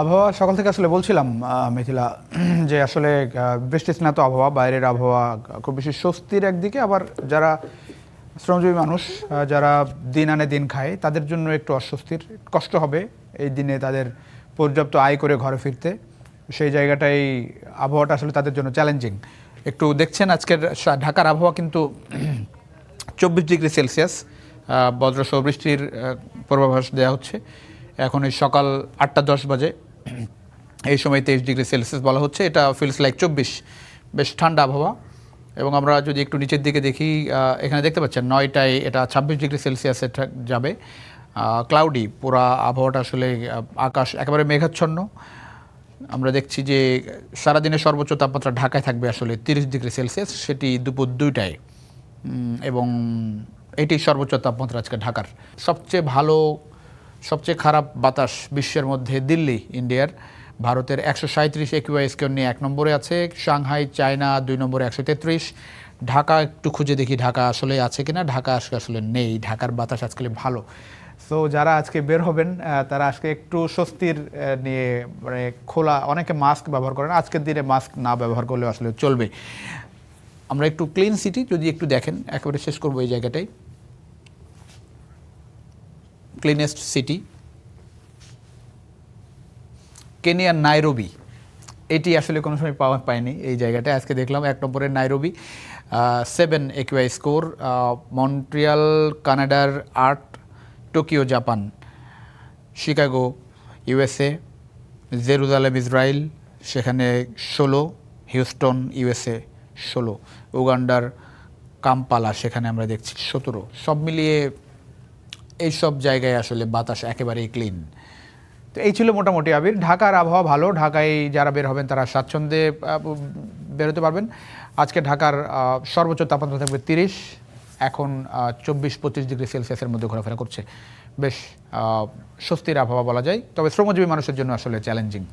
আবহাওয়া সকাল থেকে আসলে বলছিলাম মিথিলা যে আসলে বৃষ্টিস্নাত আবহাওয়া, বাইরের আবহাওয়া খুব বেশি স্বস্তির একদিকে, আবার যারা শ্রমজীবী মানুষ, যারা দিন আনে দিন খায়, তাদের জন্য একটু অস্বস্তির, কষ্ট হবে এই দিনে তাদের পর্যাপ্ত আয় করে ঘরে ফিরতে। সেই জায়গাটাই আবহাওয়াটা আসলে তাদের জন্য চ্যালেঞ্জিং। একটু দেখছেন আজকের ঢাকার আবহাওয়া কিন্তু 24 ডিগ্রি সেলসিয়াস, বজ্রসহ বৃষ্টির পূর্বাভাস দেওয়া হচ্ছে। এখন এই সকাল 8টা 10 বাজে, এই সময় 23 ডিগ্রি সেলসিয়াস বলা হচ্ছে। এটা ফিলস লাইক 24, বেশ ঠান্ডা আবহাওয়া। এবং আমরা যদি একটু নিচের দিকে দেখি, এখানে দেখতে পাচ্ছেন 9টায় এটা 26 ডিগ্রি সেলসিয়াসে যাবে। ক্লাউডি পুরা আবহাওয়াটা, আসলে আকাশ একেবারে মেঘাচ্ছন্ন। আমরা দেখছি যে সারাদিনের সর্বোচ্চ তাপমাত্রা ঢাকায় থাকবে আসলে 30 ডিগ্রি সেলসিয়াস, সেটি দুপুর 2টায়। এবং এটি সর্বোচ্চ তাপমাত্রা আজকে ঢাকার। সবচেয়ে ভালো, সবচেয়ে খারাপ বাতাস বিশ্বের মধ্যে দিল্লি, ইন্ডিয়ার। ভারতের 137 একিউআই স্কোর নিয়ে 1 নম্বরে আছে। সাংহাই, চায়না 2 নম্বরে 133। ঢাকা একটু খুঁজে দেখি ঢাকা আসলে আছে কিনা। ঢাকা আসলে নেই, ঢাকার বাতাস আজকে ভালো। সো যারা আজকে বের হবেন তারা আজকে একটু স্বস্তির নিয়ে, মানে খোলা, অনেকে মাস্ক ব্যবহার করেন, আজকের দিনে মাস্ক না ব্যবহার করলেও আসলে চলবে। আমরা একটু ক্লিন সিটি যদি একটু দেখেন, একেবারে শেষ করবো এই জায়গাটাই। ক্লিনেস্ট সিটি কেনিয়ার নাইরোবি, এটি আসলে কোনো সময় পায়নি এই জায়গাটায়। আজকে দেখলাম 1 নম্বরের নাইরোবি, 7 একিউআই স্কোর। মন্ট্রিয়াল কানাডার 8, Tokyo Japan, Chicago USA, Jerusalem Israel, সেখানে 16, হিউস্টন ইউএসএ 16, উগান্ডার কাম্পালা, সেখানে আমরা দেখছি 17। সব মিলিয়ে এইসব জায়গায় আসলে বাতাস একেবারেই ক্লিন। তো এই ছিল মোটামুটি আবির। ঢাকার আবহাওয়া ভালো, ঢাকায় যারা বের হবেন তারা স্বাচ্ছন্দ্যে বেরোতে পারবেন। আজকে ঢাকার সর্বোচ্চ তাপমাত্রা থাকবে 30, এখন 24-25 ডিগ্রি সেলসিয়াসের মধ্যে ঘোরাফেরা করছে। বেশ স্বস্তির আবহাওয়া বলা যায়, তবে শ্রমজীবী মানুষের জন্য আসলে চ্যালেঞ্জিং।